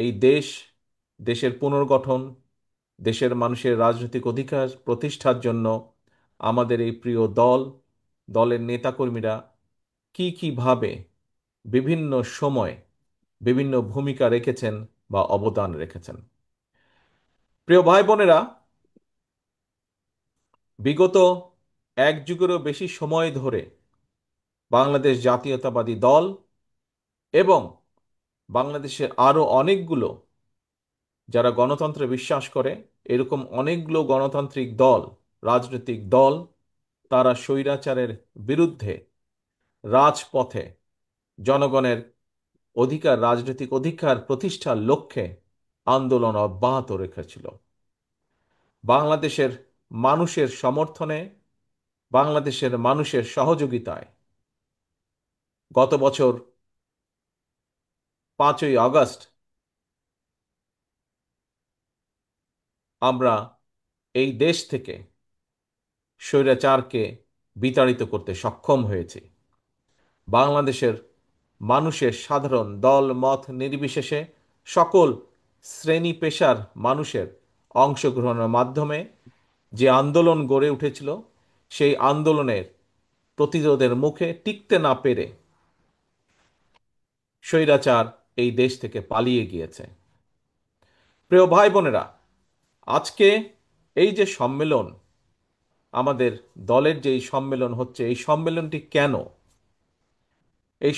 এই দেশ, দেশের পুনর্গঠন, দেশের মানুষের রাজনৈতিক অধিকার প্রতিষ্ঠার জন্য আমাদের এই প্রিয় দল, দলের নেতাকর্মীরা কিভাবে বিভিন্ন সময় বিভিন্ন ভূমিকা রেখেছেন বা অবদান রেখেছেন। প্রিয় ভাই বোনেরা, বিগত এক যুগেরও বেশি সময় ধরে বাংলাদেশ জাতীয়তাবাদী দল এবং বাংলাদেশের আরও অনেকগুলো যারা গণতন্ত্রে বিশ্বাস করে, এরকম অনেকগুলো গণতান্ত্রিক দল, রাজনৈতিক দল, তারা স্বৈরাচারের বিরুদ্ধে রাজপথে জনগণের অধিকার, রাজনৈতিক অধিকার প্রতিষ্ঠার লক্ষ্যে আন্দোলন অব্যাহত রেখেছিল। বাংলাদেশের মানুষের সমর্থনে, বাংলাদেশের মানুষের সহযোগিতায় গত বছর 5ই আগস্ট আমরা এই দেশ থেকে স্বৈরাচারকে বিতাড়িত করতে সক্ষম হয়েছি। বাংলাদেশের মানুষের সাধারণ দল মত নির্বিশেষে সকল শ্রেণী পেশার মানুষের অংশগ্রহণের মাধ্যমে যে আন্দোলন গড়ে উঠেছিল, সেই আন্দোলনের প্রতিরোধের মুখে টিকতে না পেরে স্বৈরাচার এই দেশ থেকে পালিয়ে গিয়েছে। প্রিয় ভাই বোনেরা, আজকে এই যে সম্মেলন, আমাদের দলের যে এই সম্মেলন হচ্ছে, এই সম্মেলনটি কেন? এই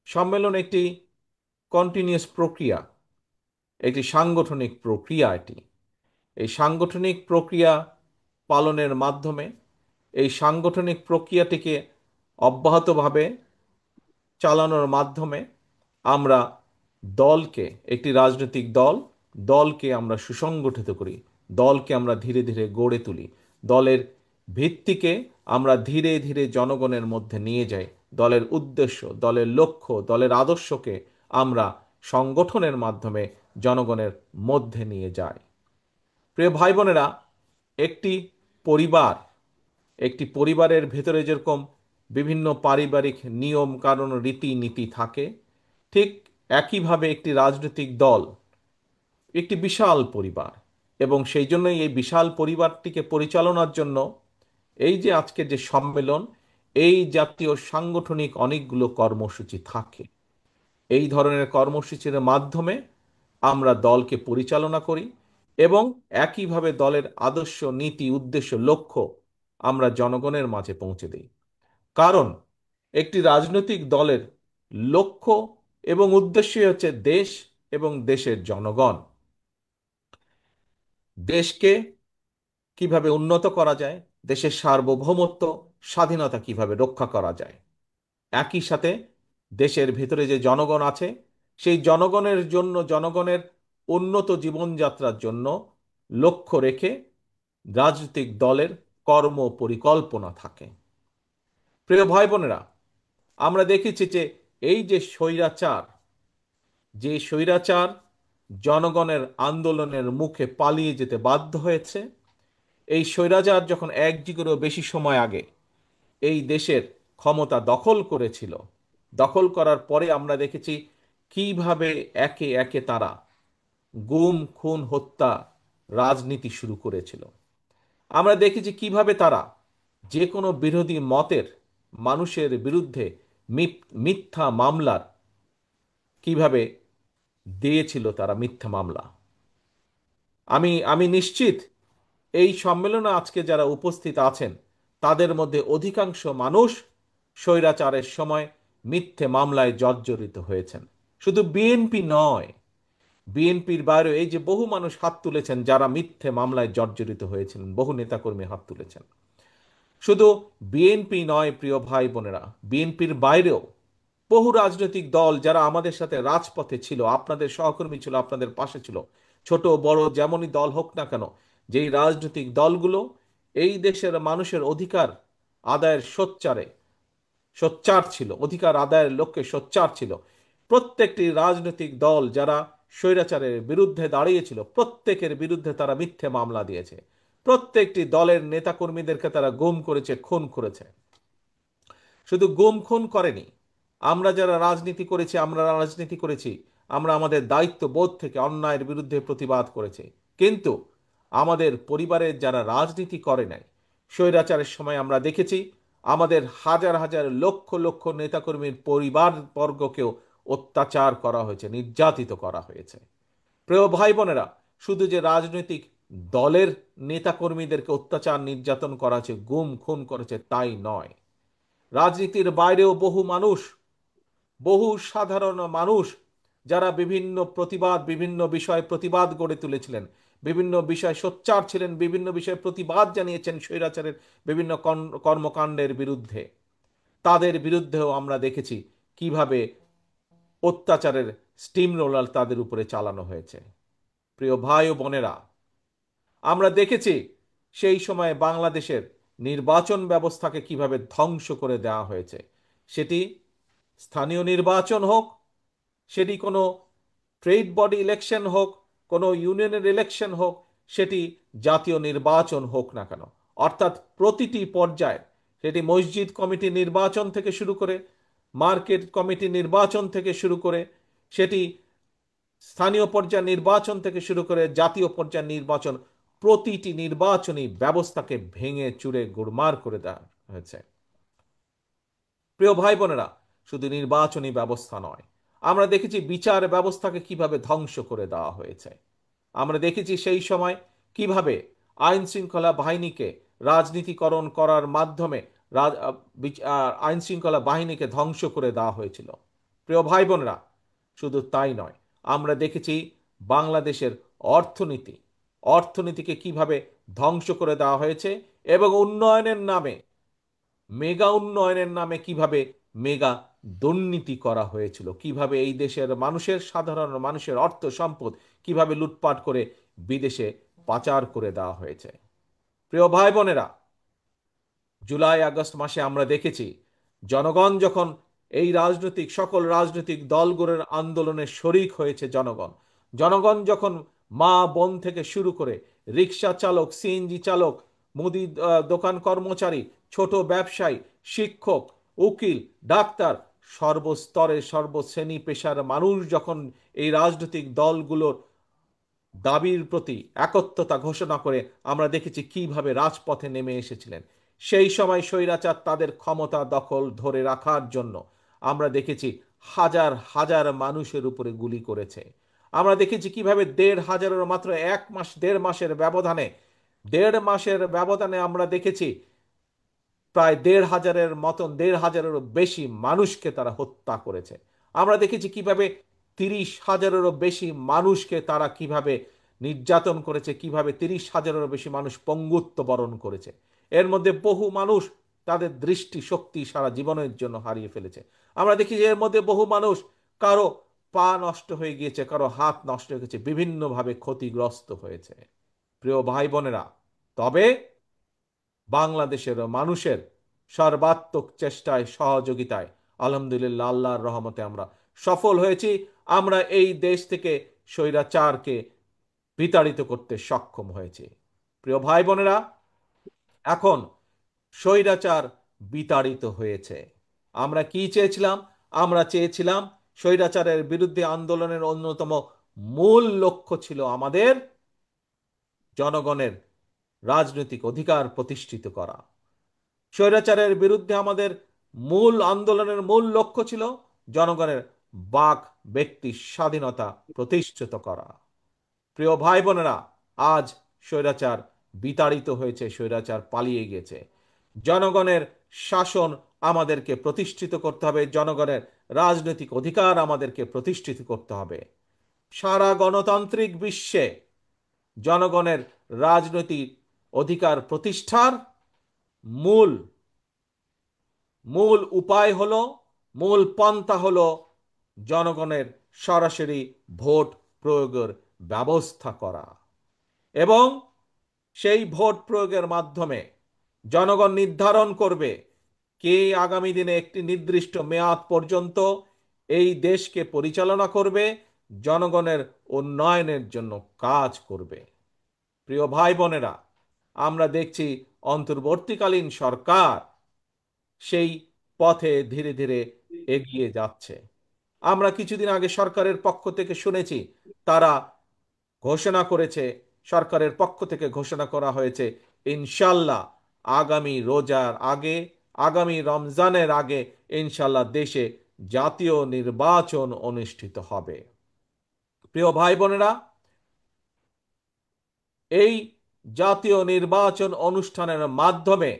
সম্মেলন একটি কন্টিনিউয়াস প্রক্রিয়া, একটি সাংগঠনিক প্রক্রিয়া। এই সাংগঠনিক প্রক্রিয়া পালনের মাধ্যমে, এই সাংগঠনিক প্রক্রিয়াটিকে অব্যাহতভাবে চালানোর মাধ্যমে আমরা দলকে, একটি রাজনৈতিক দলকে আমরা সুসংগঠিত করি, দলকে আমরা ধীরে ধীরে গড়ে তুলি, দলের ভিত্তিকে আমরা ধীরে ধীরে জনগণের মধ্যে নিয়ে যাই, দলের উদ্দেশ্য, দলের লক্ষ্য, দলের আদর্শকে আমরা সংগঠনের মাধ্যমে জনগণের মধ্যে নিয়ে যাই। প্রিয় ভাই বোনেরা, একটি পরিবার, একটি পরিবারের ভেতরে যেরকম বিভিন্ন পারিবারিক নিয়ম কানুন রীতিনীতি থাকে, ঠিক একইভাবে একটি রাজনৈতিক দল একটি বিশাল পরিবার, এবং সেই জন্যই এই বিশাল পরিবারটিকে পরিচালনার জন্য এই যে আজকের যে সম্মেলন, এই জাতীয় সাংগঠনিক অনেকগুলো কর্মসূচি থাকে। এই ধরনের কর্মসূচির মাধ্যমে আমরা দলকে পরিচালনা করি এবং একইভাবে দলের আদর্শ, নীতি, উদ্দেশ্য, লক্ষ্য আমরা জনগণের মাঝে পৌঁছে দিই। কারণ একটি রাজনৈতিক দলের লক্ষ্য এবং উদ্দেশ্যই হচ্ছে দেশ এবং দেশের জনগণ। দেশকে কিভাবে উন্নত করা যায়, দেশের সার্বভৌমত্ব, স্বাধীনতা কিভাবে রক্ষা করা যায়, একই সাথে দেশের ভিতরে যে জনগণ আছে, সেই জনগণের জন্য, জনগণের উন্নত জীবনযাত্রার জন্য লক্ষ্য রেখে রাজনৈতিক দলের কর্ম পরিকল্পনা থাকে। প্রিয় ভাই বোনেরা, আমরা দেখেছি যে এই যে স্বৈরাচার, যে স্বৈরাচার জনগণের আন্দোলনের মুখে পালিয়ে যেতে বাধ্য হয়েছে, এই স্বৈরাচার যখন এক যুগেরও বেশি সময় আগে এই দেশের ক্ষমতা দখল করেছিল, দখল করার পরে আমরা দেখেছি কিভাবে একে একে তারা গুম খুন হত্যা রাজনীতি শুরু করেছিল। আমরা দেখেছি কিভাবে তারা যে কোনো বিরোধী মতের মানুষের বিরুদ্ধে মিথ্যা মামলার কিভাবে দিয়েছিল তারা মিথ্যা মামলা। আমি আমি নিশ্চিত এই সম্মেলনে আজকে যারা উপস্থিত আছেন, তাদের মধ্যে অধিকাংশ মানুষ স্বৈরাচারের সময় মিথ্যে মামলায় জর্জরিত হয়েছেন। শুধু বিএনপি নয়, বিএনপির বাইরে এই যে বহু মানুষ হাত তুলেছেন যারা মিথ্যে মামলায় জর্জরিত হয়েছিলেন, বহু নেতাকর্মী হাত তুলেছেন। শুধু বিএনপি নয় প্রিয় ভাই বোনেরা, বিএনপির বাইরেও বহু রাজনৈতিক দল যারা আমাদের সাথে রাজপথে ছিল, আপনাদের সহকর্মী ছিল, আপনাদের পাশে ছিল, ছোট বড় যেমনই দল হোক না কেন, যেই রাজনৈতিক দলগুলো এই দেশের মানুষের অধিকার আদায়ের সোচ্চার ছিল, অধিকার আদায়ের লক্ষ্যে সোচ্চার ছিল, প্রত্যেকটি রাজনৈতিক দল যারা স্বৈরাচারের বিরুদ্ধে দাঁড়িয়েছিল, প্রত্যেকের বিরুদ্ধে তারা মিথ্যে মামলা দিয়েছে। প্রত্যেকটি দলের নেতাকর্মীদেরকে তারা গুম করেছে, খুন করেছে। শুধু গুম খুন করেনি, আমরা যারা রাজনীতি করেছি, আমরা রাজনীতি করেছি, আমরা আমাদের দায়িত্ববোধ থেকে অন্যায়ের বিরুদ্ধে প্রতিবাদ করেছি। কিন্তু আমাদের পরিবারের যারা রাজনীতি করে নাই, স্বৈরাচারের সময় আমরা দেখেছি আমাদের হাজার হাজার লক্ষ লক্ষ নেতাকর্মীর পরিবার বর্গকেও অত্যাচার করা হয়েছে, নির্যাতিত করা হয়েছে। প্রিয় ভাই বোনেরা, শুধু যে রাজনৈতিক দলের নেতাকর্মীদেরকে অত্যাচার নির্যাতন করা হয়েছে, গুম খুন করেছে তাই নয়, রাজনীতির বাইরেও বহু মানুষ, বহু সাধারণ মানুষ যারা বিভিন্ন প্রতিবাদ, বিভিন্ন বিষয়ে প্রতিবাদ গড়ে তুলেছিলেন, বিভিন্ন বিষয়ে সোচ্চার ছিলেন, বিভিন্ন বিষয়ে প্রতিবাদ জানিয়েছেন স্বৈরাচারের বিভিন্ন কর্মকাণ্ডের বিরুদ্ধে, তাদের বিরুদ্ধেও আমরা দেখেছি কিভাবে অত্যাচারের স্টিম রোলার তাদের উপরে চালানো হয়েছে। প্রিয় ভাই ও বোনেরা, আমরা দেখেছি সেই সময়ে বাংলাদেশের নির্বাচন ব্যবস্থাকে কিভাবে ধ্বংস করে দেওয়া হয়েছে। সেটি স্থানীয় নির্বাচন হোক, সেটি কোনো ট্রেড বডি ইলেকশন হোক, কোনো ইউনিয়নের ইলেকশন হোক, সেটি জাতীয় নির্বাচন হোক না কেন, অর্থাৎ প্রতিটি পর্যায়ে, সেটি মসজিদ কমিটি নির্বাচন থেকে শুরু করে, মার্কেট কমিটি নির্বাচন থেকে শুরু করে, সেটি স্থানীয় পর্যায়ে নির্বাচন থেকে শুরু করে জাতীয় পর্যায়ের নির্বাচন, প্রতিটি নির্বাচনী ব্যবস্থাকে ভেঙে চুরে গোড়মার করে দেওয়া হয়েছে। প্রিয় ভাই বোনেরা, শুধু নির্বাচনী ব্যবস্থা নয়, আমরা দেখেছি বিচার ব্যবস্থাকে কিভাবে ধ্বংস করে দেওয়া হয়েছে। আমরা দেখেছি সেই সময় কিভাবে আইন শৃঙ্খলা বাহিনীকে রাজনীতিকরণ করার মাধ্যমে আইন শৃঙ্খলা বাহিনীকে ধ্বংস করে দেওয়া হয়েছিল। প্রিয় ভাই বোনেরা, শুধু তাই নয়, আমরা দেখেছি বাংলাদেশের অর্থনীতি, অর্থনীতিকে কিভাবে ধ্বংস করে দেওয়া হয়েছে, এবং উন্নয়নের নামে, মেগা উন্নয়নের নামে কিভাবে মেগা দুর্নীতি করা হয়েছিল, কিভাবে এই দেশের মানুষের, সাধারণ মানুষের অর্থ সম্পদ কিভাবে লুটপাট করে বিদেশে পাচার করে দেওয়া হয়েছে। প্রিয় ভাই বোনেরা, জুলাই আগস্ট মাসে আমরা দেখেছি জনগণ যখন এই রাজনৈতিক, সকল রাজনৈতিক দলগুলোর আন্দোলনে শরিক হয়েছে, জনগণ, জনগণ যখন মা বোন থেকে শুরু করে রিক্সা চালক, সিএনজি চালক, মুদি দোকান কর্মচারী, ছোট ব্যবসায়ী, শিক্ষক, উকিল, ডাক্তার, সর্বস্তরের সর্বশ্রেণী পেশার মানুষ যখন এই রাজনৈতিক দলগুলোর দাবির প্রতি একত্বতা ঘোষণা করে, আমরা দেখেছি কিভাবে রাজপথে নেমে এসেছিলেন। সেই সময় স্বৈরাচার তাদের ক্ষমতা দখল ধরে রাখার জন্য আমরা দেখেছি হাজার হাজার মানুষের উপরে গুলি করেছে। আমরা দেখেছি কিভাবে ১৫০০-এর মাত্র ১ মাস, ১.৫ মাসের ব্যবধানে, ১.৫ মাসের ব্যবধানে আমরা দেখেছি প্রায় ১৫০০-এর মতন, ১৫০০-এরও বেশি মানুষকে তারা হত্যা করেছে। আমরা দেখেছি কিভাবে ৩০,০০০-এরও বেশি মানুষকে তারা কিভাবে নির্যাতন করেছে, কিভাবে ৩০,০০০-এরও বেশি মানুষ পঙ্গুত্ব বরণ করেছে। এর মধ্যে বহু মানুষ তাদের দৃষ্টি শক্তি সারা জীবনের জন্য হারিয়ে ফেলেছে। আমরা দেখি যে এর মধ্যে বহু মানুষ, কারো পা নষ্ট হয়ে গিয়েছে, কারো হাত নষ্ট হয়ে গেছে, বিভিন্নভাবে ক্ষতিগ্রস্ত হয়েছে। প্রিয় ভাই বোনেরা, তবে বাংলাদেশের মানুষের সর্বাত্মক চেষ্টায়, সহযোগিতায় আলহামদুলিল্লাহ, আল্লাহর রহমতে আমরা সফল হয়েছি। আমরা এই দেশ থেকে স্বৈরাচারকে বিতাড়িত করতে সক্ষম হয়েছি। প্রিয় ভাই বোনেরা, এখন স্বৈরাচার বিতাড়িত হয়েছে। আমরা কি চেয়েছিলাম? আমরা চেয়েছিলাম স্বৈরাচারের বিরুদ্ধে আন্দোলনের অন্যতম মূল লক্ষ্য ছিল আমাদের জনগণের রাজনৈতিক অধিকার প্রতিষ্ঠিত করা। স্বৈরাচারের বিরুদ্ধে আমাদের মূল আন্দোলনের মূল লক্ষ্য ছিল জনগণের বাক ব্যক্তি স্বাধীনতা প্রতিষ্ঠিত করা। প্রিয় ভাই বোনেরা, আজ স্বৈরাচার বিতাড়িত হয়েছে, স্বৈরাচার পালিয়ে গেছে। জনগণের শাসন আমাদেরকে প্রতিষ্ঠিত করতে হবে, জনগণের রাজনৈতিক অধিকার আমাদেরকে প্রতিষ্ঠিত করতে হবে। সারা গণতান্ত্রিক বিশ্বে জনগণের রাজনৈতিক অধিকার প্রতিষ্ঠার মূল মূল উপায় হলো, মূল পন্থা হলো জনগণের সরাসরি ভোট প্রয়োগের ব্যবস্থা করা। এবং সেই ভোট প্রয়োগের মাধ্যমে জনগণ নির্ধারণ করবে কে আগামী দিনে একটি নির্দিষ্ট মেয়াদ পর্যন্ত এই দেশকে পরিচালনা করবে, জনগণের উন্নয়নের জন্য কাজ করবে। প্রিয় ভাই বোনেরা, আমরা দেখছি অন্তর্বর্তীকালীন সরকার সেই পথে ধীরে ধীরে এগিয়ে যাচ্ছে। আমরা কিছুদিন আগে সরকারের পক্ষ থেকে শুনেছি, তারা ঘোষণা করেছে, সরকারের পক্ষ থেকে ঘোষণা করা হয়েছে, ইনশাল্লাহ আগামী রোজার আগে, আগামী রমজানের আগে ইনশাল্লাহ দেশে জাতীয় নির্বাচন অনুষ্ঠিত হবে। প্রিয় ভাই বোনেরা, এই জাতীয় নির্বাচন অনুষ্ঠানের মাধ্যমে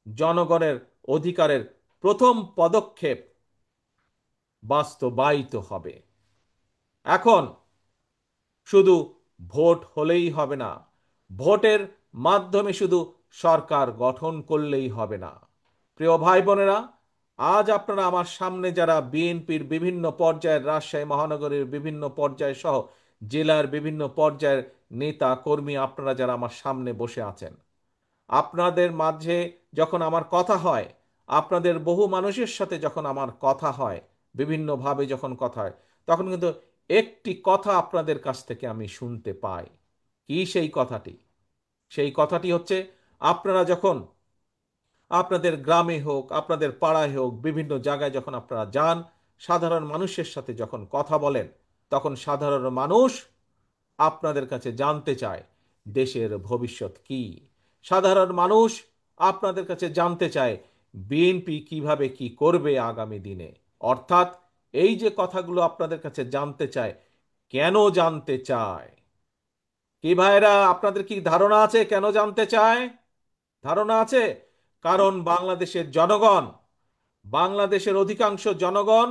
জনগণের অধিকারের প্রথম পদক্ষেপ বাস্তবায়িত হবে। এখন শুধু ভোট হলেই হবে না, ভোটের মাধ্যমে শুধু সরকার গঠন করলেই হবে না। প্রিয় ভাই বোনেরা, আজ আপনারা আমার সামনে যারা বিএনপির বিভিন্ন পর্যায়ের, রাজশাহী মহানগরীর বিভিন্ন পর্যায় সহ জেলার বিভিন্ন পর্যায়ের নেতা কর্মী, আপনারা যারা আমার সামনে বসে আছেন, আপনাদের মাঝে যখন আমার কথা হয়, আপনাদের বহু মানুষের সাথে যখন আমার কথা হয়, বিভিন্নভাবে যখন কথা হয়, তখন কিন্তু একটি কথা আপনাদের কাছ থেকে আমি শুনতে পাই। কি সেই কথাটি? সেই কথাটি হচ্ছে, আপনারা যখন আপনাদের গ্রামে হোক, আপনাদের পাড়ায় হোক, বিভিন্ন জায়গায় যখন আপনারা যান, সাধারণ মানুষের সাথে যখন কথা বলেন, তখন সাধারণ মানুষ আপনাদের কাছে জানতে চায় দেশের ভবিষ্যৎ কি। সাধারণ মানুষ আপনাদের কাছে জানতে চায় বিএনপি কিভাবে কি করবে আগামী দিনে। অর্থাৎ এই যে কথাগুলো আপনাদের কাছে জানতে চায়, কেন জানতে চায়? কি ভাইরা, আপনাদের কি ধারণা আছে কেন জানতে চায়? ধারণা আছে? কারণ বাংলাদেশের জনগণ, বাংলাদেশের অধিকাংশ জনগণ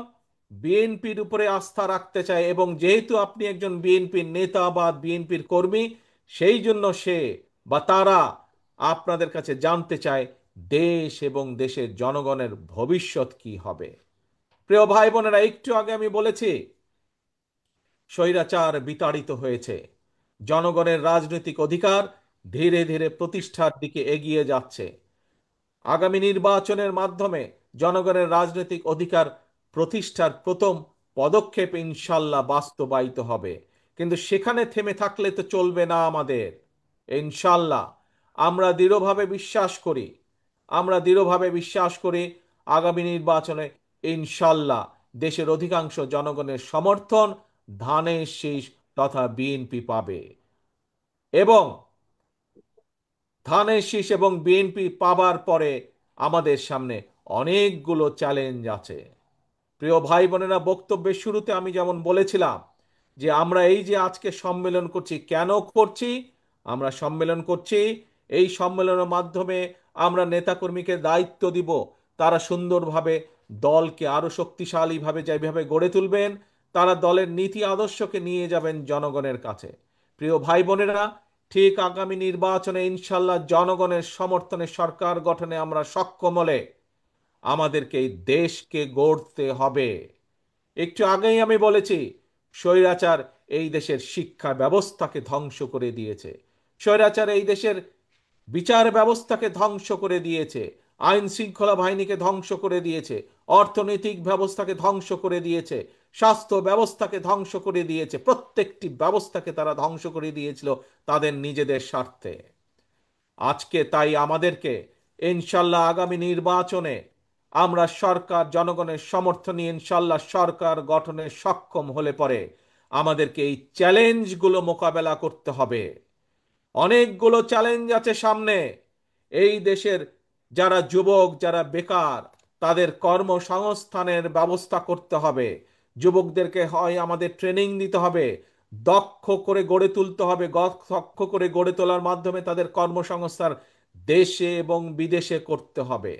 বিএনপির উপরে আস্থা রাখতে চায়, এবং যেহেতু আপনি একজন বিএনপির নেতা বা বিএনপির কর্মী, সেই জন্য সে বা তারা আপনাদের কাছে জানতে চায় দেশ এবং দেশের জনগণের ভবিষ্যৎ কি হবে। প্রিয় ভাই বোনেরা, একটু আগে আমি বলেছি স্বৈরাচার বিতাড়িত হয়েছে, জনগণের রাজনৈতিক অধিকার ধীরে ধীরে প্রতিষ্ঠার দিকে এগিয়ে যাচ্ছে। আগামী নির্বাচনের মাধ্যমে জনগণের রাজনৈতিক অধিকার প্রতিষ্ঠার প্রথম পদক্ষেপ ইনশাল্লাহ বাস্তবায়িত হবে। কিন্তু সেখানে থেমে থাকলে তো চলবে না আমাদের। ইনশাল্লাহ আমরা দৃঢ়ভাবে বিশ্বাস করি, আমরা দৃঢ়ভাবে বিশ্বাস করি আগামী নির্বাচনে ইনশাল্লাহ দেশের অধিকাংশ জনগণের সমর্থন ধানের শীষ তথা বিএনপি পাবে। এবং ধানের শীষ এবং বিএনপি পাবার পরে আমাদের সামনে অনেকগুলো চ্যালেঞ্জ আছে। প্রিয় ভাই বোনেরা, বক্তব্যের শুরুতে আমি যেমন বলেছিলাম যে আমরা এই যে আজকে সম্মেলন করছি, কেন করছি? আমরা সম্মেলন করছি, এই সম্মেলনের মাধ্যমে আমরা নেতাকর্মীকে দায়িত্ব দিব, তারা সুন্দরভাবে দলকে আরো শক্তিশালীভাবে যেভাবে গড়ে তুলবেন, তারা দলের নীতি আদর্শকে নিয়ে যাবেন জনগণের কাছে। প্রিয় ভাই বোনেরা, ঠিক আগামী নির্বাচনে ইনশাল্লাহ জনগণের সমর্থনে সরকার গঠনে আমরা সক্ষম হলে আমাদেরকে এই দেশকে গড়তে হবে। একটু আগেই আমি বলেছি, স্বৈরাচার এই দেশের শিক্ষা ব্যবস্থাকে ধ্বংস করে দিয়েছে, স্বৈরাচার এই দেশের বিচার ব্যবস্থাকে ধ্বংস করে দিয়েছে, আইন শৃঙ্খলা বাহিনীকে ধ্বংস করে দিয়েছে, অর্থনৈতিক ব্যবস্থাকে ধ্বংস করে দিয়েছে, স্বাস্থ্য ব্যবস্থাকে ধ্বংস করে দিয়েছে। প্রত্যেকটি ব্যবস্থাকে তারা ধ্বংস করে দিয়েছিল তাদের নিজেদের স্বার্থে। আজকে তাই আমাদেরকে ইনশাল্লাহ আগামী নির্বাচনে আমরা সরকার, জনগণের সমর্থন নিয়ে ইনশাল্লাহ সরকার গঠনে সক্ষম হলে পরে আমাদেরকে এই চ্যালেঞ্জগুলো মোকাবেলা করতে হবে। অনেকগুলো চ্যালেঞ্জ আছে সামনে। এই দেশের যারা যুবক, যারা বেকার, তাদের কর্মসংস্থানের ব্যবস্থা করতে হবে। যুবকদেরকে হয় আমাদের ট্রেনিং দিতে হবে, দক্ষ করে গড়ে তুলতে হবে, দক্ষ করে গড়ে তোলার মাধ্যমে তাদের কর্মসংস্থান দেশে এবং বিদেশে করতে হবে।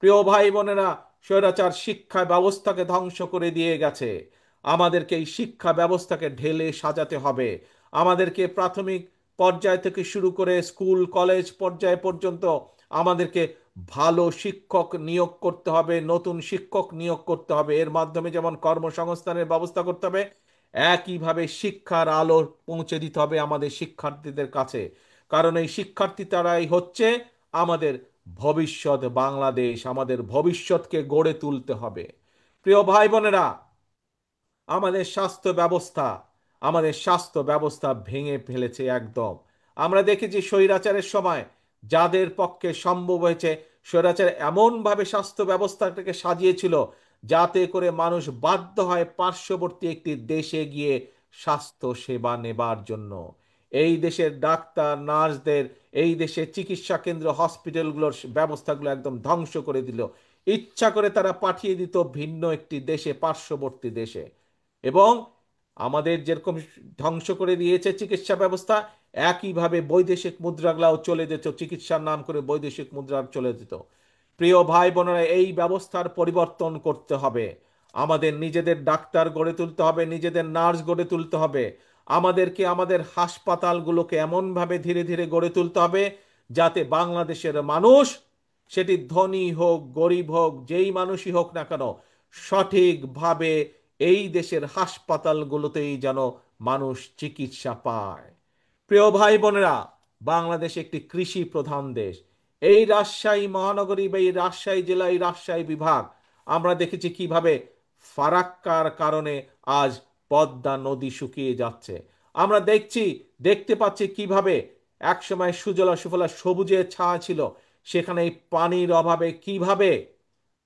প্রিয় ভাই বোনেরা, স্বৈরাচার শিক্ষা ব্যবস্থাকে ধ্বংস করে দিয়ে গেছে। আমাদেরকে এই শিক্ষা ব্যবস্থাকে ঢেলে সাজাতে হবে। আমাদেরকে প্রাথমিক পর্যায় থেকে শুরু করে স্কুল কলেজ পর্যায় পর্যন্ত আমাদেরকে ভালো শিক্ষক নিয়োগ করতে হবে, নতুন শিক্ষক নিয়োগ করতে হবে। এর মাধ্যমে যেমন কর্মসংস্থানের ব্যবস্থা করতে হবে, একইভাবে শিক্ষার আলো পৌঁছে দিতে হবে আমাদের শিক্ষার্থীদের কাছে। কারণ এই শিক্ষার্থী তারাই হচ্ছে আমাদের ভবিষ্যৎ। বাংলাদেশ, আমাদের ভবিষ্যৎকে গড়ে তুলতে হবে। প্রিয় ভাই বোনেরা, আমাদের স্বাস্থ্য ব্যবস্থা, আমাদের স্বাস্থ্য ব্যবস্থা ভেঙে ফেলেছে একদম। আমরা দেখেছি স্বৈরাচারের সময় যাদের পক্ষে সম্ভব হয়েছে, স্বৈরাচার এমনভাবে স্বাস্থ্য ব্যবস্থাটাকে সাজিয়েছিল যাতে করে মানুষ বাধ্য হয় পার্শ্ববর্তী একটি দেশে গিয়ে স্বাস্থ্য সেবা নেবার জন্য। এই দেশের ডাক্তার নার্সদের, এই দেশের চিকিৎসা কেন্দ্র হসপিটালগুলোর ব্যবস্থাগুলো একদম ধ্বংস করে দিল। ইচ্ছা করে তারা পাঠিয়ে দিত ভিন্ন একটি দেশে, পার্শ্ববর্তী দেশে। এবং আমাদের যেরকম ধ্বংস করে দিয়েছে চিকিৎসা ব্যবস্থা, একইভাবে বৈদেশিক মুদ্রাগুলাও চলে যেত, চিকিৎসার নাম করে বৈদেশিক মুদ্রা চলে যেত। প্রিয় ভাই বোনেরা, এই ব্যবস্থার পরিবর্তন করতে হবে। আমাদের নিজেদের ডাক্তার গড়ে তুলতে হবে, নিজেদের নার্স গড়ে তুলতে হবে। আমাদেরকে আমাদের হাসপাতালগুলোকে এমনভাবে ধীরে ধীরে গড়ে তুলতে হবে যাতে বাংলাদেশের মানুষ, সেটি ধনী হোক গরিব হোক যেই মানুষই হোক না কেন, সঠিকভাবে এই দেশের হাসপাতালগুলোতেই যেন মানুষ চিকিৎসা পায়। প্রিয় ভাই বোনেরা, বাংলাদেশ একটি কৃষি প্রধান দেশ। এই রাজশাহী মহানগরী বা এই রাজশাহী জেলা, এই রাজশাহী বিভাগ, আমরা দেখেছি কিভাবে ফারাক্কার কারণে আজ পদ্মা নদী শুকিয়ে যাচ্ছে। আমরা দেখতে পাচ্ছি কিভাবে একসময় সুজলা সুফলা সবুজে ছায়া ছিল, সেখানে এই পানির অভাবে কিভাবে,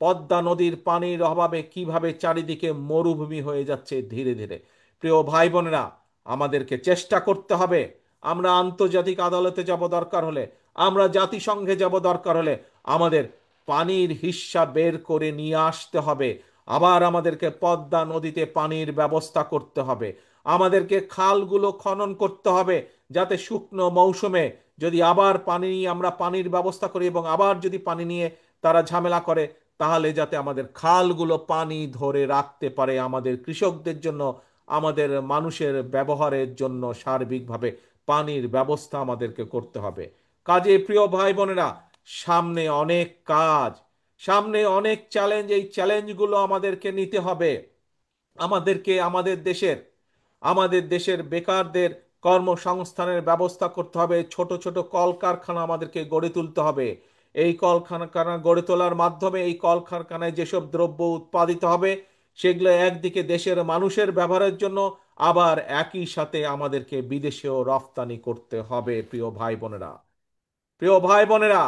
পদ্মা নদীর পানির অভাবে কিভাবে চারিদিকে মরুভূমি হয়ে যাচ্ছে ধীরে ধীরে। প্রিয় ভাই বোনেরা, আমাদেরকে চেষ্টা করতে হবে। আমরা আন্তর্জাতিক আদালতে যাব দরকার হলে, আমরা জাতিসংঘে যাব দরকার হলে, আমাদের পানির হিস্যা বের করে নিয়ে আসতে হবে। আবার আমাদেরকে পদ্মা নদীতে পানির ব্যবস্থা করতে হবে। আমাদেরকে খালগুলো খনন করতে হবে যাতে শুকনো মৌসুমে যদি আবার পানি নিয়ে আমরা পানির ব্যবস্থা করি এবং আবার যদি পানি নিয়ে তারা ঝামেলা করে, তাহলে যাতে আমাদের খালগুলো পানি ধরে রাখতে পারে আমাদের কৃষকদের জন্য, আমাদের মানুষের ব্যবহারের জন্য সার্বিকভাবে পানির ব্যবস্থা আমাদেরকে করতে হবে। কাজে প্রিয় ভাই বোনেরা, সামনে অনেক কাজ, সামনে অনেক চ্যালেঞ্জ। এই চ্যালেঞ্জগুলো আমাদেরকে নিতে হবে। আমাদেরকে আমাদের দেশের বেকারদের কর্মসংস্থানের ব্যবস্থা করতে হবে। ছোট ছোট কলকারখানা আমাদেরকে গড়ে তুলতে হবে। এই কলকারখানা গড়ে তোলার মাধ্যমে এই কলকারখানায় যেসব দ্রব্য উৎপাদিত হবে, সেগুলো একদিকে দেশের মানুষের ব্যবহারের জন্য, আবার একই সাথে আমাদেরকে বিদেশেও রফতানি করতে হবে। প্রিয় ভাই বোনেরা,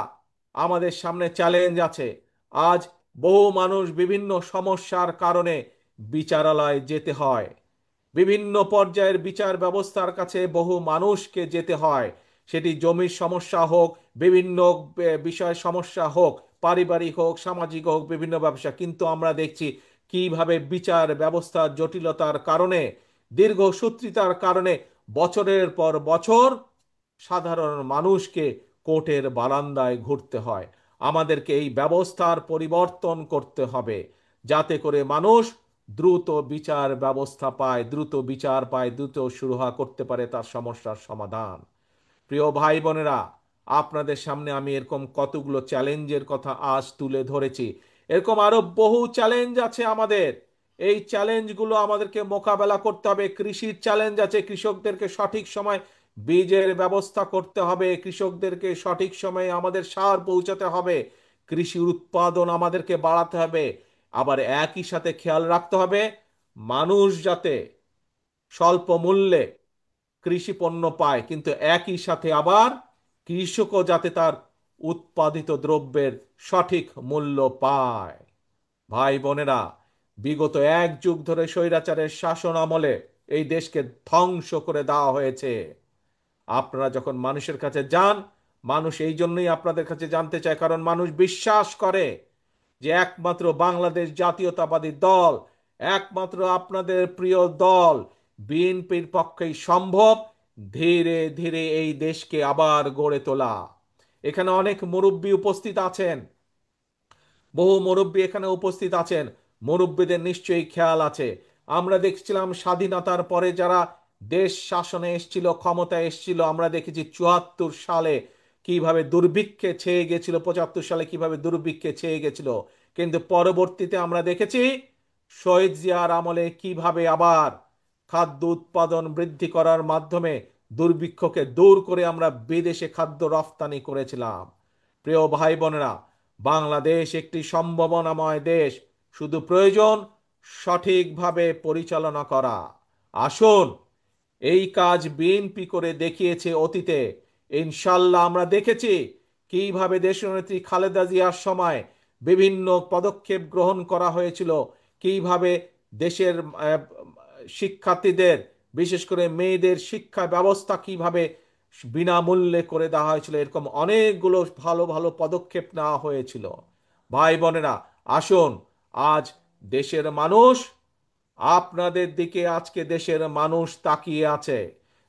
আমাদের সামনে চ্যালেঞ্জ আছে। আজ বহু মানুষ বিভিন্ন সমস্যার কারণে বিচারালয়ে যেতে হয়। বিভিন্ন পর্যায়ের বিচার ব্যবস্থার কাছে বহু মানুষকে যেতে হয়। সেটি জমির সমস্যা হোক, বিভিন্ন বিষয়ের সমস্যা হোক, পারিবারিক হোক, সামাজিক হোক, বিভিন্ন ব্যবসা। কিন্তু আমরা দেখছি কিভাবে বিচার ব্যবস্থার জটিলতার কারণে, দীর্ঘসূত্রিতার কারণে বছরের পর বছর সাধারণ মানুষকে কোর্টের বারান্দায় ঘুরতে হয়। আমাদেরকে এই ব্যবস্থার পরিবর্তন করতে হবে যাতে করে মানুষ দ্রুত বিচার ব্যবস্থা পায়, দ্রুত বিচার পায়, দ্রুত সুরাহা করতে পারে তার সমস্যার সমাধান। প্রিয় ভাই বোনেরা, আপনাদের সামনে আমি এরকম কতগুলো চ্যালেঞ্জের কথা আজ তুলে ধরেছি। এরকম আরো বহু চ্যালেঞ্জ আছে আমাদের। এই চ্যালেঞ্জগুলো আমাদেরকে মোকাবেলা করতে হবে। কৃষির চ্যালেঞ্জ আছে, কৃষকদেরকে সঠিক সময় বীজের ব্যবস্থা করতে হবে, কৃষকদেরকে সঠিক সময়ে আমাদের সার পৌঁছাতে হবে, কৃষি উৎপাদন আমাদেরকে বাড়াতে হবে। আবার একই সাথে খেয়াল রাখতে হবে মানুষ যাতে স্বল্প মূল্যে কৃষি পণ্য পায়, কিন্তু একই সাথে আবার কৃষকও যাতে তার উৎপাদিত দ্রব্যের সঠিক মূল্য পায়। ভাই বোনেরা, বিগত 1 যুগ ধরে স্বৈরাচারের শাসন আমলে এই দেশকে ধ্বংস করে দেওয়া হয়েছে। আপনারা যখন মানুষের কাছে যান, মানুষ এই জন্যই আপনাদের কাছে জানতে চায়, কারণ মানুষ বিশ্বাস করে যে একমাত্র বাংলাদেশ জাতীয়তাবাদী দল, একমাত্র আপনাদের প্রিয় দল বিএনপির পক্ষেই সম্ভব ধীরে ধীরে এই দেশকে আবার গড়ে তোলা। এখানে অনেক মুরব্বী উপস্থিত আছেন, বহু মুরব্বী এখানে উপস্থিত আছেন। মুরব্বীদের নিশ্চয়ই খেয়াল আছে, আমরা দেখছিলাম স্বাধীনতার পরে যারা দেশ শাসনে এসেছিল, ক্ষমতায় এসেছিল, আমরা দেখেছি 74 সালে কিভাবে দুর্ভিক্ষে ছেয়ে গেছিল, 75 সালে কিভাবে দুর্ভিক্ষে ছেয়ে গেছিল। কিন্তু পরবর্তীতে আমরা দেখেছি শহীদ জিয়ার আমলে কিভাবে আবার খাদ্য উৎপাদন বৃদ্ধি করার মাধ্যমে দুর্ভিক্ষকে দূর করে আমরা বিদেশে খাদ্য রফতানি করেছিলাম। প্রিয় ভাই বোনেরা, বাংলাদেশ একটি সম্ভাবনাময় দেশ, শুধু প্রয়োজন সঠিকভাবে পরিচালনা করা। আসুন, এই কাজ বিএনপি করে দেখিয়েছে অতীতে। ইনশাল্লাহ আমরা দেখেছি কিভাবে দেশনেত্রী খালেদা জিয়ার সময় বিভিন্ন পদক্ষেপ গ্রহণ করা হয়েছিল কিভাবে দেশের শিক্ষার্থীদের, বিশেষ করে মেয়েদের শিক্ষা ব্যবস্থা কিভাবে বিনামূল্যে করে দেওয়া হয়েছিল, এরকম অনেকগুলো ভালো ভালো পদক্ষেপ নেওয়া হয়েছিল। ভাই বোনেরা, আসুন, আজ দেশের মানুষ আপনাদের দিকে, আজকে দেশের মানুষ তাকিয়ে আছে।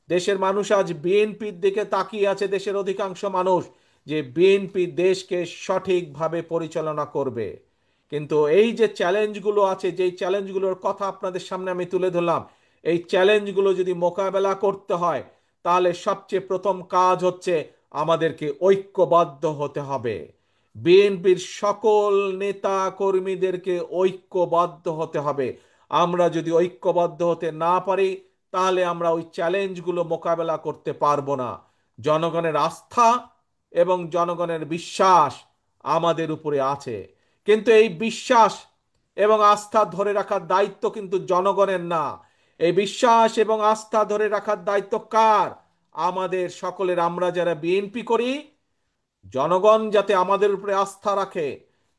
দেশের মানুষ আজ বিএনপির দিকে তাকিয়ে আছে, দেশের অধিকাংশ মানুষ, যে বিএনপি দেশকে সঠিকভাবে পরিচালনা করবে। কিন্তু এই যে চ্যালেঞ্জগুলো আছে, যেই চ্যালেঞ্জগুলোর কথা আপনাদের সামনে আমি তুলে ধরলাম, এই চ্যালেঞ্জগুলো যদি মোকাবেলা করতে হয়, তাহলে সবচেয়ে প্রথম কাজ হচ্ছে আমাদেরকে ঐক্যবদ্ধ হতে হবে। বিএনপির সকল নেতা কর্মীদেরকে ঐক্যবদ্ধ হতে হবে। আমরা যদি ঐক্যবদ্ধ হতে না পারি, তাহলে আমরা ওই চ্যালেঞ্জগুলো মোকাবেলা করতে পারবো না। জনগণের আস্থা এবং জনগণের বিশ্বাস আমাদের উপরে আছে, কিন্তু এই বিশ্বাস এবং আস্থা ধরে রাখার দায়িত্ব কিন্তু জনগণের না। এই বিশ্বাস এবং আস্থা ধরে রাখার দায়িত্ব কার? আমাদের সকলের। আমরা যারা বিএনপি করি, জনগণ যাতে আমাদের উপরে আস্থা রাখে,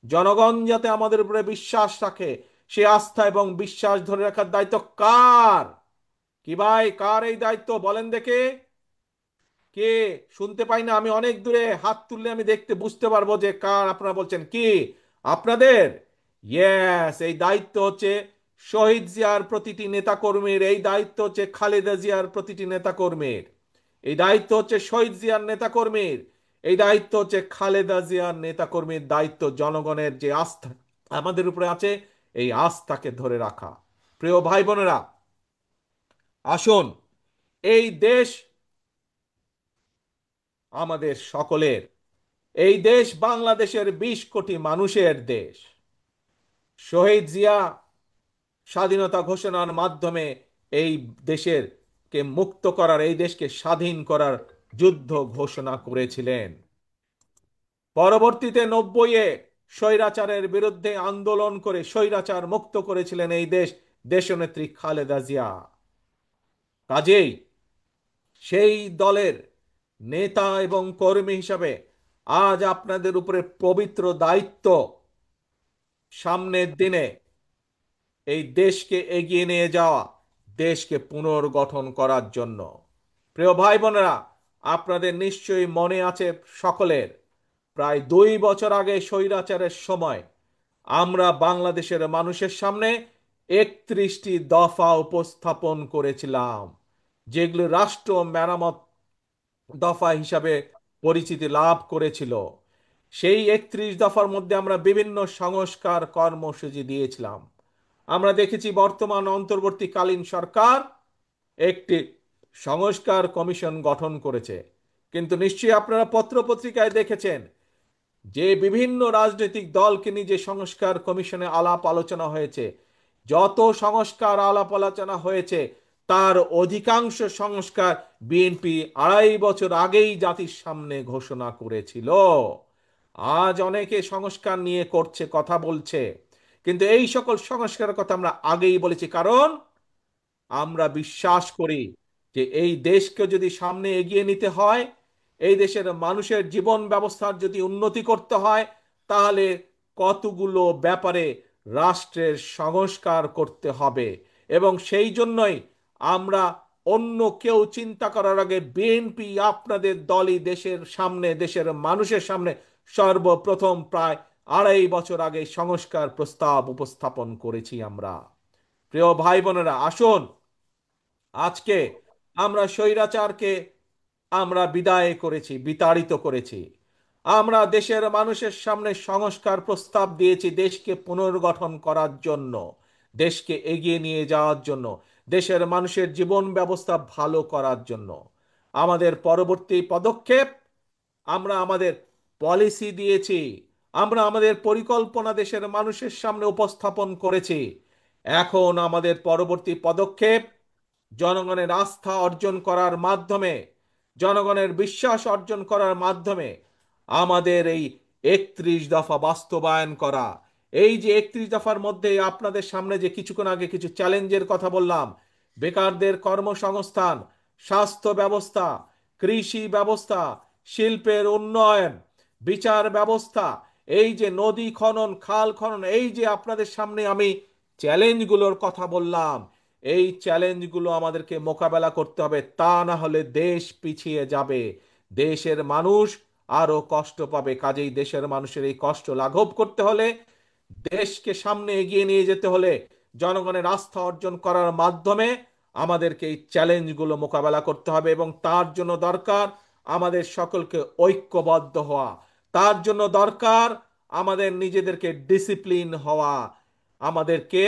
জনগণ যাতে আমাদের উপরে বিশ্বাস রাখে, সে আস্থা এবং বিশ্বাস ধরে রাখার দায়িত্ব কার? কি ভাই, কার এই দায়িত্ব বলেন দেখে? কে? শুনতে পাই না, আমি অনেক দূরে, হাত তুললে আমি দেখতে বুঝতে পারবো যে কার। আপনারা বলছেন কি আপনাদের? ইয়েস, এই দায়িত্ব হচ্ছে শহীদ জিয়ার প্রতিটি নেতাকর্মীর, এই দায়িত্ব হচ্ছে খালেদা জিয়ার প্রতিটি নেতাকর্মীর, এই দায়িত্ব হচ্ছে শহীদ জিয়ার নেতাকর্মীর, এই দায়িত্ব হচ্ছে খালেদা জিয়ার নেতাকর্মীর দায়িত্ব। জনগণের যে আস্থা আমাদের উপরে আছে, এই আস্থাকে ধরে রাখা। প্রিয় ভাই বোনেরা, আসুন, এই দেশ আমাদের সকলের। এই দেশ বাংলাদেশের 20 কোটি মানুষের দেশ। শহীদ জিয়া স্বাধীনতা ঘোষণার মাধ্যমে এই দেশের কে মুক্ত করার, এই দেশকে স্বাধীন করার যুদ্ধ ঘোষণা করেছিলেন। পরবর্তীতে 90-এ স্বৈরাচারের বিরুদ্ধে আন্দোলন করে স্বৈরাচার মুক্ত করেছিলেন এই দেশ দেশনেত্রী খালেদা জিয়া। কাজেই সেই দলের নেতা এবং কর্মী হিসাবে আজ আপনাদের উপরে পবিত্র দায়িত্ব, সামনের দিনে এই দেশকে এগিয়ে নিয়ে যাওয়া, দেশকে পুনর্গঠন করার জন্য। প্রিয় ভাই বোনেরা, আপনাদের নিশ্চয়ই মনে আছে সকলের, প্রায় 2 বছর আগে স্বৈরাচারের সময় আমরা বাংলাদেশের মানুষের সামনে 31টি দফা উপস্থাপন করেছিলাম, যেগুলো রাষ্ট্র মেরামত দফা হিসাবে পরিচিতি লাভ করেছিল। সেই 31 দফার মধ্যে আমরা বিভিন্ন সংস্কার কর্মসূচি দিয়েছিলাম। আমরা দেখেছি বর্তমান অন্তর্বর্তীকালীন সরকার একটি সংস্কার কমিশন গঠন করেছে, কিন্তু নিশ্চয়ই আপনারা পত্রপত্রিকায় দেখেছেন যে বিভিন্ন রাজনৈতিক দলকে নিয়ে যে সংস্কার কমিশনে আলাপ আলোচনা হয়েছে, যত সংস্কার আলাপ আলোচনা হয়েছে, তার অধিকাংশ সংস্কার বিএনপি 2.5 বছর আগেই জাতির সামনে ঘোষণা করেছিল। আজ অনেকে সংস্কার নিয়ে করছে, কথা বলছে, কিন্তু এই সকল সংস্কারের কথা আমরা আগেই বলেছি। কারণ আমরা বিশ্বাস করি যে এই দেশকে যদি সামনে এগিয়ে নিতে হয়, এই দেশের মানুষের জীবন ব্যবস্থার যদি উন্নতি করতে হয়, তাহলে কতগুলো ব্যাপারে রাষ্ট্রের সংস্কার করতে হবে। এবং সেই জন্যই আমরা অন্য কেউ চিন্তা করার আগে বিএনপি আপনাদের দলই দেশের সামনে, দেশের মানুষের সামনে সর্বপ্রথম প্রায় 2.5 বছর আগে সংস্কার প্রস্তাব উপস্থাপন করেছি আমরা। প্রিয় ভাই বোনেরা, আসুন, আজকে আমরা স্বৈরাচারকে আমরা বিদায় করেছি, বিতাড়িত করেছি। আমরা দেশের মানুষের সামনে সংস্কার প্রস্তাব দিয়েছি দেশকে পুনর্গঠন করার জন্য, দেশকে এগিয়ে নিয়ে যাওয়ার জন্য, দেশের মানুষের জীবন ব্যবস্থা ভালো করার জন্য। আমাদের পরবর্তী পদক্ষেপ, আমরা আমাদের পলিসি দিয়েছি, আমরা আমাদের পরিকল্পনা দেশের মানুষের সামনে উপস্থাপন করেছি। এখন আমাদের পরবর্তী পদক্ষেপ, জনগণের আস্থা অর্জন করার মাধ্যমে, জনগণের বিশ্বাস অর্জন করার মাধ্যমে আমাদের এই 31 দফা বাস্তবায়ন করা। এই যে 31 দফার মধ্যে আপনাদের সামনে যে কিছুক্ষণ আগে কিছু চ্যালেঞ্জের কথা বললাম, বেকারদের কর্মসংস্থান, স্বাস্থ্য ব্যবস্থা, কৃষি ব্যবস্থা, শিল্পের উন্নয়ন, বিচার ব্যবস্থা, এই যে নদী খনন, খাল খনন, এই যে আপনাদের সামনে আমি চ্যালেঞ্জগুলোর কথা বললাম, এই চ্যালেঞ্জগুলো আমাদেরকে মোকাবেলা করতে হবে, তা না হলে দেশ পিছিয়ে যাবে, দেশের মানুষ আরো কষ্ট পাবে। কাজেই দেশের মানুষের এই কষ্ট লাঘব করতে হলে, দেশকে সামনে এগিয়ে নিয়ে যেতে হলে, জনগণের আস্থা অর্জন করার মাধ্যমে আমাদেরকে এই চ্যালেঞ্জগুলো মোকাবেলা করতে হবে, এবং তার জন্য দরকার আমাদের সকলকে ঐক্যবদ্ধ হওয়া। তার জন্য দরকার আমাদের নিজেদেরকে ডিসিপ্লিন হওয়া, আমাদেরকে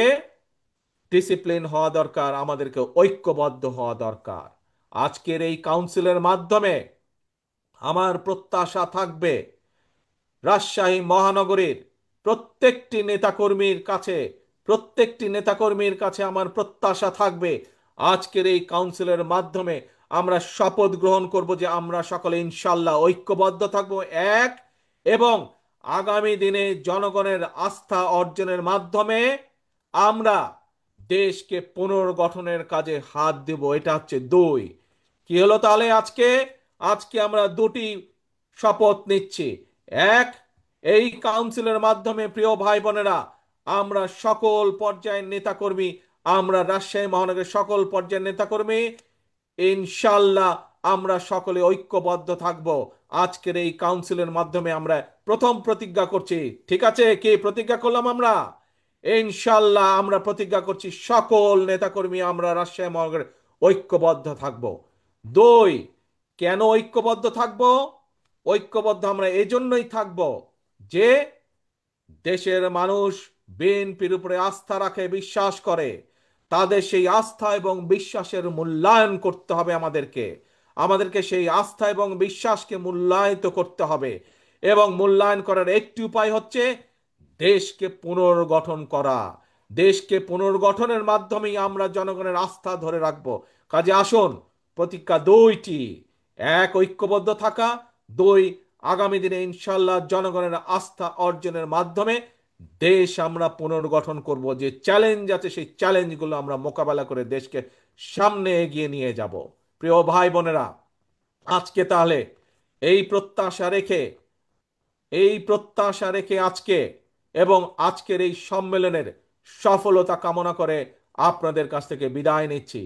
ডিসিপ্লিন হওয়া দরকার, আমাদেরকে ঐক্যবদ্ধ হওয়া দরকার। আজকের এই কাউন্সিলের মাধ্যমে আমার প্রত্যাশা থাকবে রাজশাহী মহানগরীর প্রত্যেকটি নেতাকর্মীর কাছে, প্রত্যেকটি নেতাকর্মীর কাছে আমার প্রত্যাশা থাকবে আজকের এই কাউন্সিলের মাধ্যমে আমরা শপথ গ্রহণ করব যে আমরা সকলে ইনশাল্লাহ ঐক্যবদ্ধ থাকব, এক, এবং আগামী দিনে জনগণের আস্থা অর্জনের মাধ্যমে আমরা দেশকে পুনর্গঠনের কাজে হাত দেব। এটা হচ্ছে দুই। কি হলো তাহলে আজকে? আজকে আমরা দুটি শপথ নিচ্ছি। এক, এই কাউন্সিলের মাধ্যমে প্রিয় ভাই বোনেরা, আমরা সকল পর্যায়ের নেতাকর্মী, আমরা রাজশাহী মহানগরের সকল পর্যায়ের নেতাকর্মী ইনশাল্লাহ আমরা সকলে ঐক্যবদ্ধ থাকব। আজকের এই কাউন্সিলের মাধ্যমে আমরা প্রথম প্রতিজ্ঞা করছি, ঠিক আছে? কি প্রতিজ্ঞা করলাম আমরা? ইনশাল্লাহ আমরা প্রতিজ্ঞা করছি সকল নেতাকর্মী আমরা রাজশাহী মহানগরে ঐক্যবদ্ধ থাকব। দুই, কেন ঐক্যবদ্ধ থাকব? ঐক্যবদ্ধ আমরা এজন্যই থাকব যে দেশের মানুষ বিএনপির উপরে আস্থা রাখে, বিশ্বাস করে। তাদের সেই আস্থা এবং বিশ্বাসের মূল্যায়ন করতে হবে আমাদেরকে। আমাদেরকে সেই আস্থা এবং বিশ্বাসকে মূল্যায়িত করতে হবে, এবং মূল্যায়ন করার একটি উপায় হচ্ছে দেশকে পুনর্গঠন করা। দেশকে পুনর্গঠনের মাধ্যমেই আমরা জনগণের আস্থা ধরে রাখব। কাজে আসুন, প্রতিজ্ঞা দুইটি: এক, ঐক্যবদ্ধ থাকা; দুই, আগামী দিনে ইনশাল্লাহ জনগণের আস্থা অর্জনের মাধ্যমে দেশ আমরা পুনর্গঠন করব। যে চ্যালেঞ্জ আছে সেই চ্যালেঞ্জগুলো আমরা মোকাবেলা করে দেশকে সামনে এগিয়ে নিয়ে যাব। প্রিয় ভাই বোনেরা, আজকে তাহলে এই প্রত্যাশা রেখে, আজকে এবং আজকের এই সম্মেলনের সফলতা কামনা করে আপনাদের কাছ থেকে বিদায় নিচ্ছি।